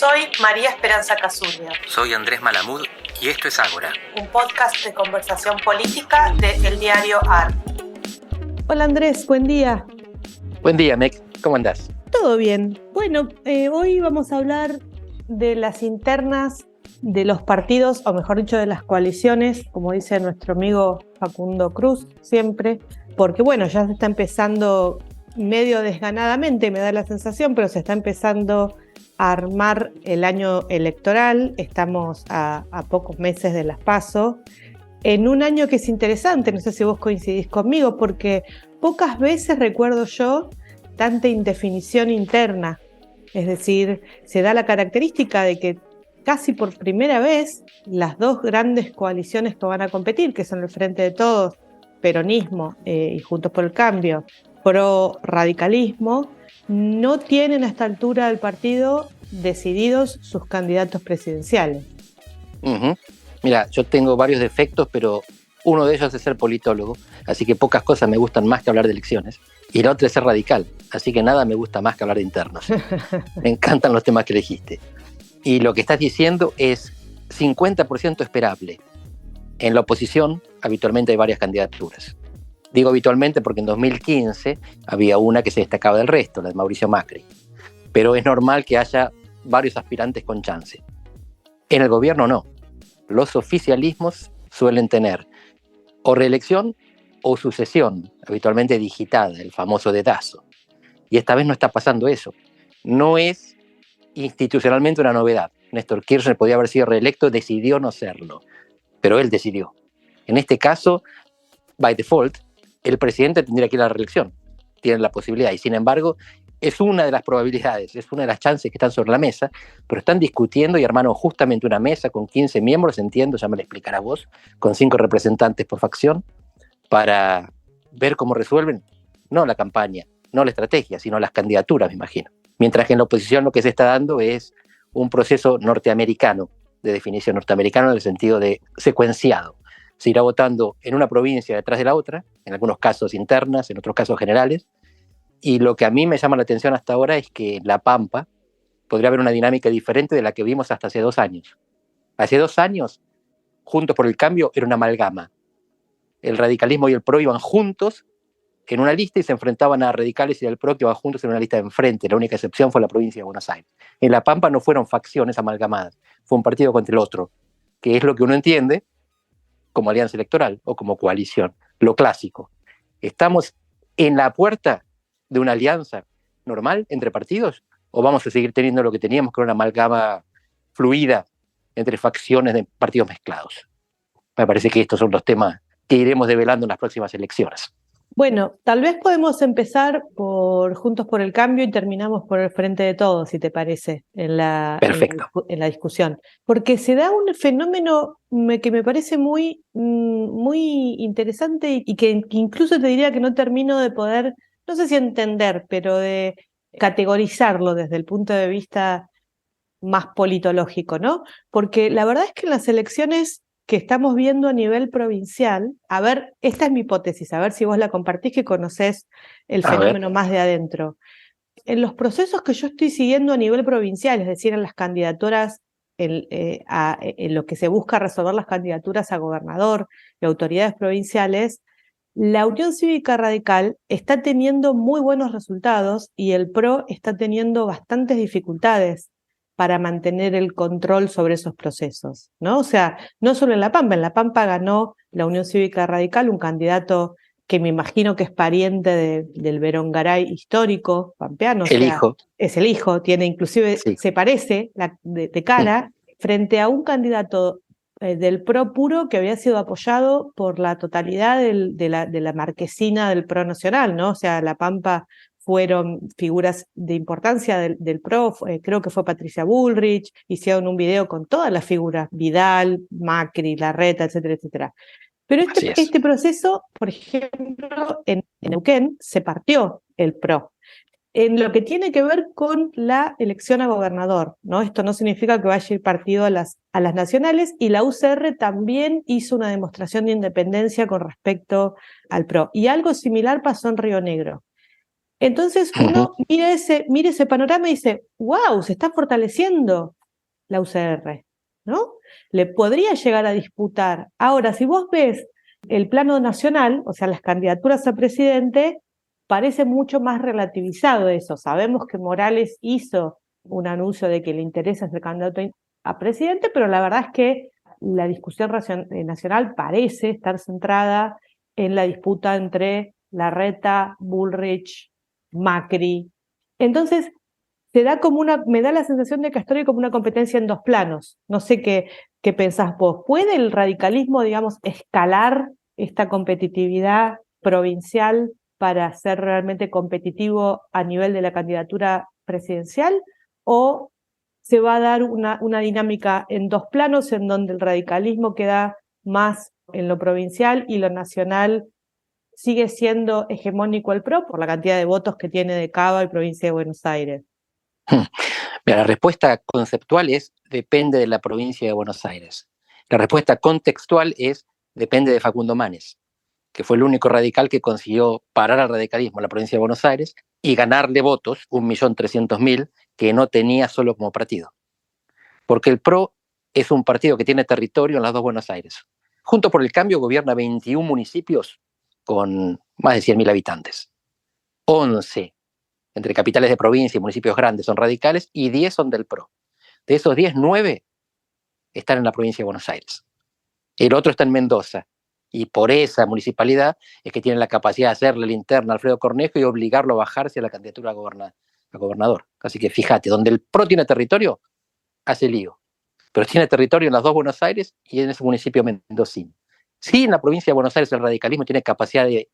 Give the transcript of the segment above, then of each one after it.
Soy María Esperanza Casuria. Soy Andrés Malamud y esto es Ágora, un podcast de conversación política de El Diario AR. Hola Andrés, buen día. Buen día, Meg. ¿Cómo andás? Todo bien. Bueno, hoy vamos a hablar de las internas de los partidos, o mejor dicho, de las coaliciones, como dice nuestro amigo Facundo Cruz siempre, porque bueno, ya se está empezando medio desganadamente, me da la sensación, pero se está empezando a armar el año electoral. Estamos a pocos meses de las PASO, en un año que es interesante, no sé si vos coincidís conmigo, porque pocas veces recuerdo yo tanta indefinición interna. Es decir, se da la característica de que casi por primera vez las dos grandes coaliciones que van a competir, que son el Frente de Todos, peronismo y Juntos por el Cambio, pro radicalismo, no tienen a esta altura del partido decididos sus candidatos presidenciales. Mira, yo tengo varios defectos, pero uno de ellos es ser politólogo, así que pocas cosas me gustan más que hablar de elecciones. Y la otra es ser radical, así que nada me gusta más que hablar de internos. Me encantan los temas que elegiste. Y lo que estás diciendo es 50% esperable. En la oposición habitualmente hay varias candidaturas. Digo habitualmente porque en 2015 había una que se destacaba del resto, la de Mauricio Macri. Pero es normal que haya varios aspirantes con chance. En el gobierno no. Los oficialismos suelen tener o reelección o sucesión, habitualmente digitada, el famoso dedazo. Y esta vez no está pasando eso. No es institucionalmente una novedad. Néstor Kirchner podía haber sido reelecto, decidió no serlo, pero él decidió. En este caso, by default, el presidente tendría que ir a la reelección. Tiene la posibilidad y, sin embargo, es una de las probabilidades, es una de las chances que están sobre la mesa, pero están discutiendo y armaron justamente una mesa con 15 miembros, entiendo, ya me lo explicarás vos, con 5 representantes por facción, para ver cómo resuelven, no la campaña, no la estrategia, sino las candidaturas, me imagino. Mientras que en la oposición lo que se está dando es un proceso norteamericano, de definición norteamericano en el sentido de secuenciado. Se irá votando en una provincia detrás de la otra, en algunos casos internas, en otros casos generales, y lo que a mí me llama la atención hasta ahora es que en La Pampa podría haber una dinámica diferente de la que vimos hasta hace 2 años. Hace 2 años, Juntos por el Cambio era una amalgama. El radicalismo y el PRO iban juntos en una lista y se enfrentaban a radicales y al PRO que iban juntos en una lista de enfrente. La única excepción fue la provincia de Buenos Aires. En La Pampa no fueron facciones amalgamadas, fue un partido contra el otro, que es lo que uno entiende como alianza electoral o como coalición, lo clásico. ¿Estamos en la puerta de una alianza normal entre partidos o vamos a seguir teniendo lo que teníamos, que era una amalgama fluida entre facciones de partidos mezclados? Me parece que estos son los temas que iremos develando en las próximas elecciones. Bueno, tal vez podemos empezar por Juntos por el Cambio y terminamos por el Frente de Todos, si te parece, en la discusión. Porque se da un fenómeno que me parece muy interesante y que incluso te diría que no termino de poder, no sé si entender, pero de categorizarlo desde el punto de vista más politológico, ¿no? Porque la verdad es que en las elecciones que estamos viendo a nivel provincial, a ver, esta es mi hipótesis, a ver si vos la compartís, que conocés el fenómeno más de adentro. En los procesos que yo estoy siguiendo a nivel provincial, es decir, en las candidaturas, en lo que se busca resolver las candidaturas a gobernador y autoridades provinciales, la Unión Cívica Radical está teniendo muy buenos resultados y el PRO está teniendo bastantes dificultades para mantener el control sobre esos procesos, ¿no? O sea, no solo en La Pampa ganó la Unión Cívica Radical, un candidato que me imagino que es pariente del Berongaray histórico pampeano. El hijo. Es el hijo, tiene inclusive, sí, se parece de cara, frente a un candidato del PRO puro que había sido apoyado por la totalidad de la marquesina del PRO nacional, ¿no? O sea, La Pampa fueron figuras de importancia del PRO, creo que fue Patricia Bullrich, hicieron un video con todas las figuras, Vidal, Macri, Larreta, etcétera, etcétera. Pero este proceso, por ejemplo, en Neuquén se partió el PRO. En lo que tiene que ver con la elección a gobernador, ¿no? Esto no significa que vaya a ir partido a las nacionales, y la UCR también hizo una demostración de independencia con respecto al PRO. Y algo similar pasó en Río Negro. Entonces uno mira ese panorama y dice, wow, se está fortaleciendo la UCR, ¿no? Le podría llegar a disputar. Ahora, si vos ves el plano nacional, o sea, las candidaturas a presidente, parece mucho más relativizado eso. Sabemos que Morales hizo un anuncio de que le interesa ser candidato a presidente, pero la verdad es que la discusión nacional parece estar centrada en la disputa entre Larreta, Bullrich, Macri. Entonces, me da la sensación de Castori como una competencia en dos planos. No sé qué pensás vos. ¿Puede el radicalismo, digamos, escalar esta competitividad provincial para ser realmente competitivo a nivel de la candidatura presidencial? ¿O se va a dar una dinámica en dos planos en donde el radicalismo queda más en lo provincial y lo nacional sigue siendo hegemónico el PRO por la cantidad de votos que tiene de Cava y provincia de Buenos Aires? Mira, la respuesta conceptual es depende de la provincia de Buenos Aires. La respuesta contextual es depende de Facundo Manes, que fue el único radical que consiguió parar al radicalismo en la provincia de Buenos Aires y ganarle votos, 1.300.000, que no tenía solo como partido. Porque el PRO es un partido que tiene territorio en las dos Buenos Aires. Juntos por el Cambio gobierna 21 municipios con más de 100.000 habitantes. 11 entre capitales de provincia y municipios grandes son radicales y 10 son del PRO. De esos 10, 9 están en la provincia de Buenos Aires. El otro está en Mendoza. Y por esa municipalidad es que tienen la capacidad de hacerle linterna a Alfredo Cornejo y obligarlo a bajarse a la candidatura a gobernador. Así que fíjate, donde el PRO tiene territorio, hace lío. Pero tiene territorio en las dos Buenos Aires y en ese municipio mendocino. Sí, en la provincia de Buenos Aires el radicalismo tiene capacidad de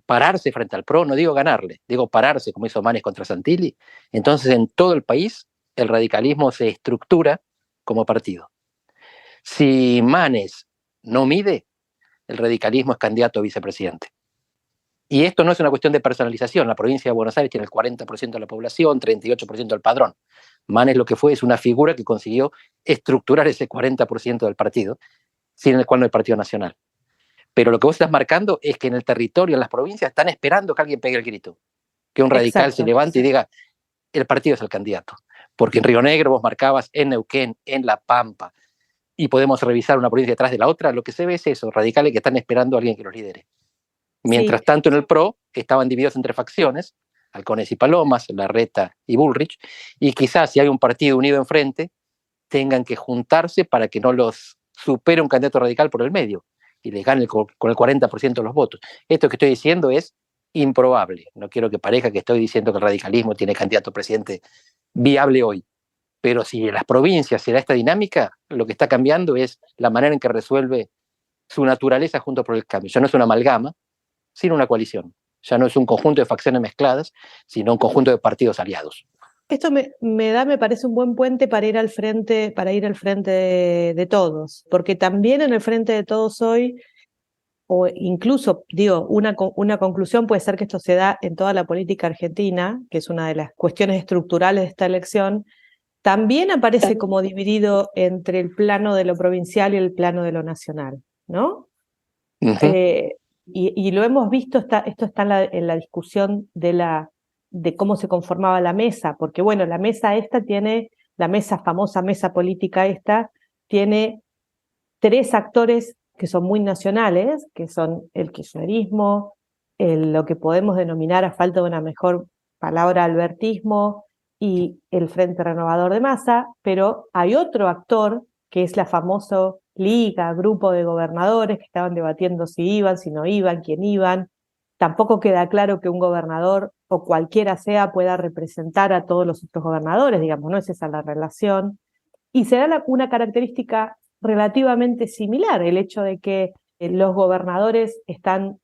pararse frente al PRO, no digo ganarle, digo pararse como hizo Manes contra Santilli. Entonces en todo el país el radicalismo se estructura como partido. Si Manes no mide, el radicalismo es candidato a vicepresidente. Y esto no es una cuestión de personalización. La provincia de Buenos Aires tiene el 40% de la población, 38% del padrón. Manes lo que fue es una figura que consiguió estructurar ese 40% del partido, sin el cual no hay partido nacional. Pero lo que vos estás marcando es que en el territorio, en las provincias, están esperando que alguien pegue el grito. Que un radical se levante y diga, el partido es el candidato. Porque en Río Negro vos marcabas, en Neuquén, en La Pampa, y podemos revisar una provincia detrás de la otra, lo que se ve es eso, radicales que están esperando a alguien que los lidere. Mientras tanto en el PRO estaban divididos entre facciones, Halcones y Palomas, Larreta y Bullrich, y quizás si hay un partido unido enfrente, tengan que juntarse para que no los supere un candidato radical por el medio y les gane con el 40% de los votos. Esto que estoy diciendo es improbable. No quiero que parezca que estoy diciendo que el radicalismo tiene candidato a presidente viable hoy. Pero si en las provincias se da esta dinámica, lo que está cambiando es la manera en que resuelve su naturaleza junto por el Cambio. Ya no es una amalgama, sino una coalición. Ya no es un conjunto de facciones mezcladas, sino un conjunto de partidos aliados. Esto me parece un buen puente para ir al frente, de todos, porque también en el frente de todos hoy, o incluso, digo, una conclusión puede ser que esto se da en toda la política argentina, que es una de las cuestiones estructurales de esta elección, también aparece como dividido entre el plano de lo provincial y el plano de lo nacional, ¿no? Y lo hemos visto, esto está en la discusión de cómo se conformaba la mesa, porque bueno, famosa mesa política tiene tres actores que son muy nacionales, que son el kirchnerismo, lo que podemos denominar, a falta de una mejor palabra, albertismo, y el Frente Renovador de Massa, pero hay otro actor que es la famosa liga, grupo de gobernadores que estaban debatiendo si iban, si no iban, quién iban. Tampoco queda claro que un gobernador o cualquiera sea pueda representar a todos los otros gobernadores, digamos, no es esa la relación. Y se da una característica relativamente similar, el hecho de que los gobernadores están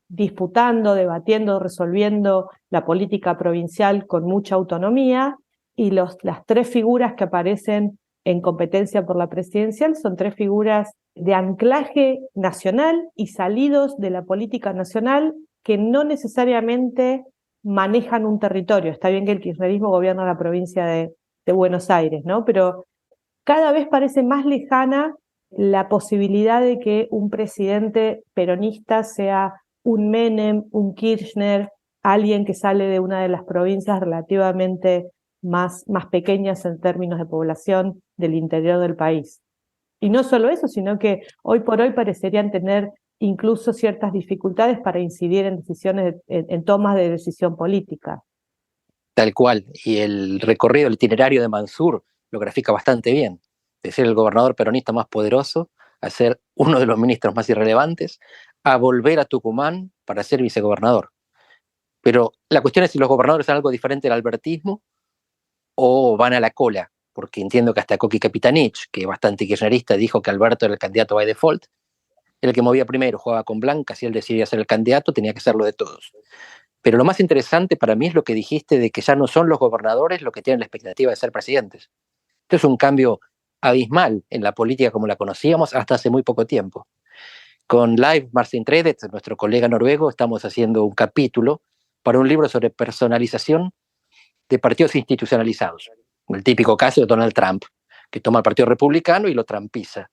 disputando, debatiendo, resolviendo la política provincial con mucha autonomía, y las tres figuras que aparecen en competencia por la presidencial son tres figuras de anclaje nacional y salidos de la política nacional que no necesariamente manejan un territorio. Está bien que el kirchnerismo gobierna la provincia de Buenos Aires, ¿no? Pero cada vez parece más lejana la posibilidad de que un presidente peronista sea un Menem, un Kirchner, alguien que sale de una de las provincias relativamente más pequeñas en términos de población del interior del país. Y no solo eso, sino que hoy por hoy parecerían tener incluso ciertas dificultades para incidir en decisiones, en tomas de decisión política. Tal cual. Y el recorrido, el itinerario de Mansur lo grafica bastante bien. De ser el gobernador peronista más poderoso, a ser uno de los ministros más irrelevantes, a volver a Tucumán para ser vicegobernador. Pero la cuestión es si los gobernadores son algo diferente al albertismo o van a la cola, porque entiendo que hasta Coqui Capitanich, que es bastante kirchnerista, dijo que Alberto era el candidato by default, el que movía primero, jugaba con Blanca, si él decidía ser el candidato, tenía que serlo de todos. Pero lo más interesante para mí es lo que dijiste de que ya no son los gobernadores los que tienen la expectativa de ser presidentes. Esto es un cambio abismal en la política como la conocíamos hasta hace muy poco tiempo. Con Leif Martin Tredet, nuestro colega noruego, estamos haciendo un capítulo para un libro sobre personalización de partidos institucionalizados. El típico caso de Donald Trump, que toma el Partido Republicano y lo trampiza.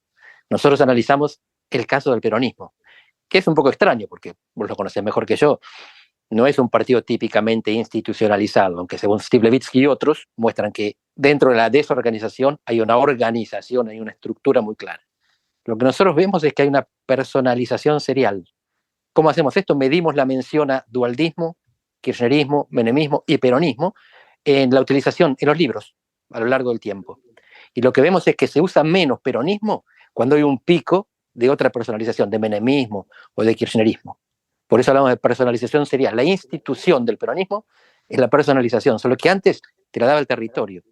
Nosotros analizamos el caso del peronismo, que es un poco extraño, porque vos lo conocés mejor que yo. No es un partido típicamente institucionalizado, aunque según Steve Levitsky y otros muestran que dentro de la desorganización hay una organización, hay una estructura muy clara. Lo que nosotros vemos es que hay una personalización serial. ¿Cómo hacemos esto? Medimos la mención a dualdismo, kirchnerismo, menemismo y peronismo en la utilización en los libros a lo largo del tiempo. Y lo que vemos es que se usa menos peronismo cuando hay un pico de otra personalización, de menemismo o de kirchnerismo. Por eso hablamos de personalización serial. La institución del peronismo es la personalización, solo que antes te la daba el territorio.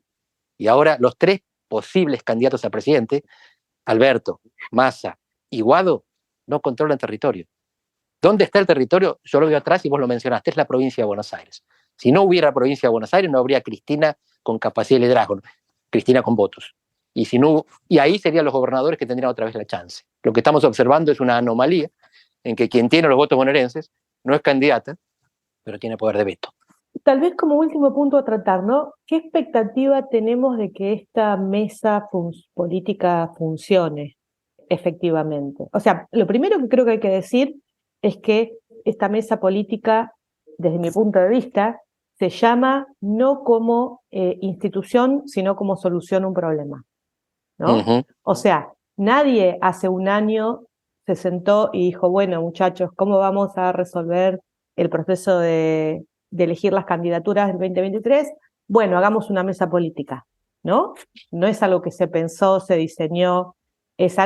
Y ahora los tres posibles candidatos a presidente, Alberto, Massa y Guado, no controlan territorio. ¿Dónde está el territorio? Yo lo veo atrás y vos lo mencionaste, es la provincia de Buenos Aires. Si no hubiera provincia de Buenos Aires, no habría Cristina con capacidad de liderazgo, Cristina con votos. Y ahí serían los gobernadores que tendrían otra vez la chance. Lo que estamos observando es una anomalía en que quien tiene los votos bonaerenses no es candidata, pero tiene poder de veto. Tal vez como último punto a tratar, ¿no? ¿Qué expectativa tenemos de que esta mesa política funcione efectivamente? O sea, lo primero que creo que hay que decir es que esta mesa política, desde mi punto de vista, se llama no como institución, sino como solución a un problema, ¿no? Uh-huh. O sea, nadie hace un año se sentó y dijo, bueno, muchachos, ¿cómo vamos a resolver el proceso de elegir las candidaturas del 2023? Bueno, hagamos una mesa política, ¿no? No es algo que se pensó, se diseñó, es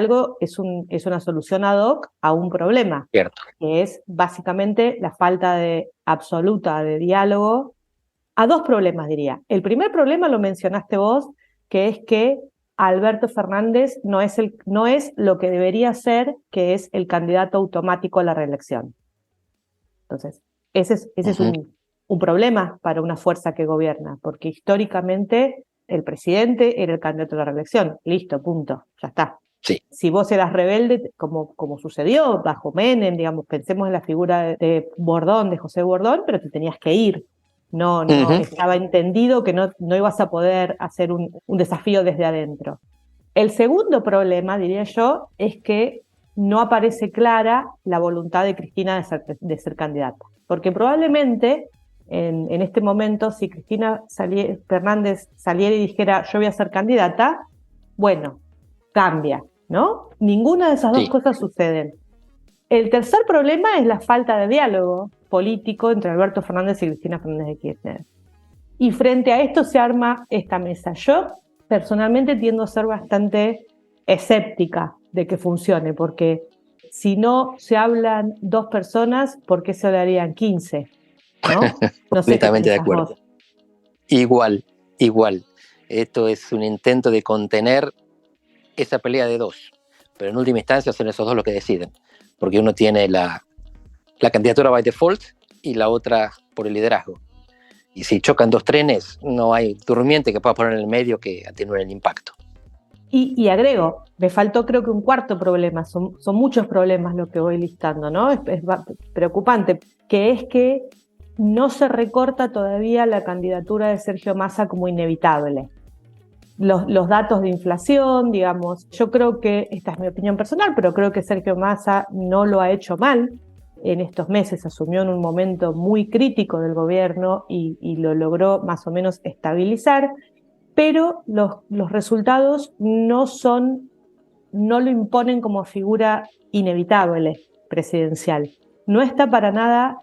una solución ad hoc a un problema, Cierto. que es básicamente la falta absoluta de diálogo, a dos problemas, diría. El primer problema lo mencionaste vos, que es que Alberto Fernández no es lo que debería ser, que es el candidato automático a la reelección. Entonces, ese es un problema para una fuerza que gobierna, porque históricamente el presidente era el candidato a la reelección. Listo, punto, ya está. Sí. Si vos eras rebelde, como sucedió bajo Menem, digamos, pensemos en la figura de Bordón, de José Bordón, pero te tenías que ir. No estaba entendido que no ibas a poder hacer un desafío desde adentro. El segundo problema, diría yo, es que no aparece clara la voluntad de Cristina de ser candidata. Porque probablemente en este momento, si Cristina Fernández saliera y dijera yo voy a ser candidata, bueno, cambia, ¿no? Ninguna de esas dos cosas suceden. El tercer problema es la falta de diálogo político entre Alberto Fernández y Cristina Fernández de Kirchner. Y frente a esto se arma esta mesa. Yo personalmente tiendo a ser bastante escéptica de que funcione, porque si no se hablan dos personas, ¿por qué se hablarían 15? ¿No? No sé. Completamente de acuerdo. Vos. Igual. Esto es un intento de contener esa pelea de dos, pero en última instancia son esos dos los que deciden, porque uno tiene la candidatura by default y la otra por el liderazgo. Y si chocan dos trenes, no hay durmiente que pueda poner en el medio que atenúe el impacto. Y agrego, me faltó creo que un cuarto problema, son muchos problemas lo que voy listando, ¿no? Es preocupante, que es que no se recorta todavía la candidatura de Sergio Massa como inevitable. Los datos de inflación, digamos, yo creo que, esta es mi opinión personal, pero creo que Sergio Massa no lo ha hecho mal. en estos meses asumió en un momento muy crítico del gobierno y lo logró más o menos estabilizar, pero los resultados no lo imponen como figura inevitable presidencial. No está para nada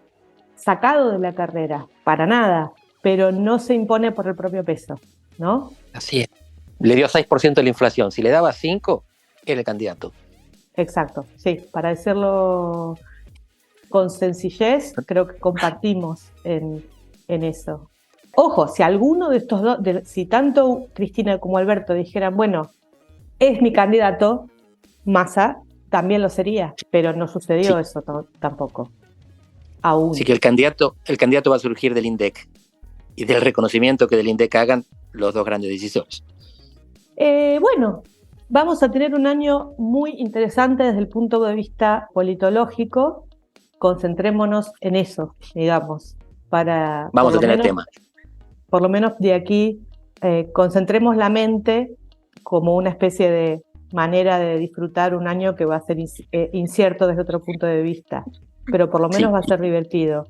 sacado de la carrera, para nada, pero no se impone por el propio peso, ¿no? Así es. Le dio 6% de la inflación. Si le daba 5, era el candidato. Exacto, sí, para decirlo con sencillez, creo que compartimos en eso. Ojo, si alguno de estos dos, si tanto Cristina como Alberto dijeran, bueno, es mi candidato, Massa también lo sería, pero no sucedió eso tampoco. Aún. Así que el candidato va a surgir del INDEC y del reconocimiento que del INDEC hagan los dos grandes decisores. Bueno, vamos a tener un año muy interesante desde el punto de vista politológico. Concentrémonos en eso, digamos, para... Vamos a tener temas. Por lo menos de aquí, concentremos la mente como una especie de manera de disfrutar un año que va a ser incierto desde otro punto de vista, pero por lo menos va a ser divertido.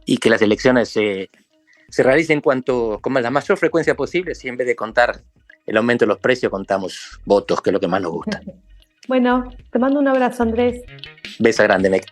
Y que las elecciones se realicen con la mayor frecuencia posible, si en vez de contar el aumento de los precios, contamos votos, que es lo que más nos gusta. Bueno, te mando un abrazo, Andrés. Besa grande, Mec.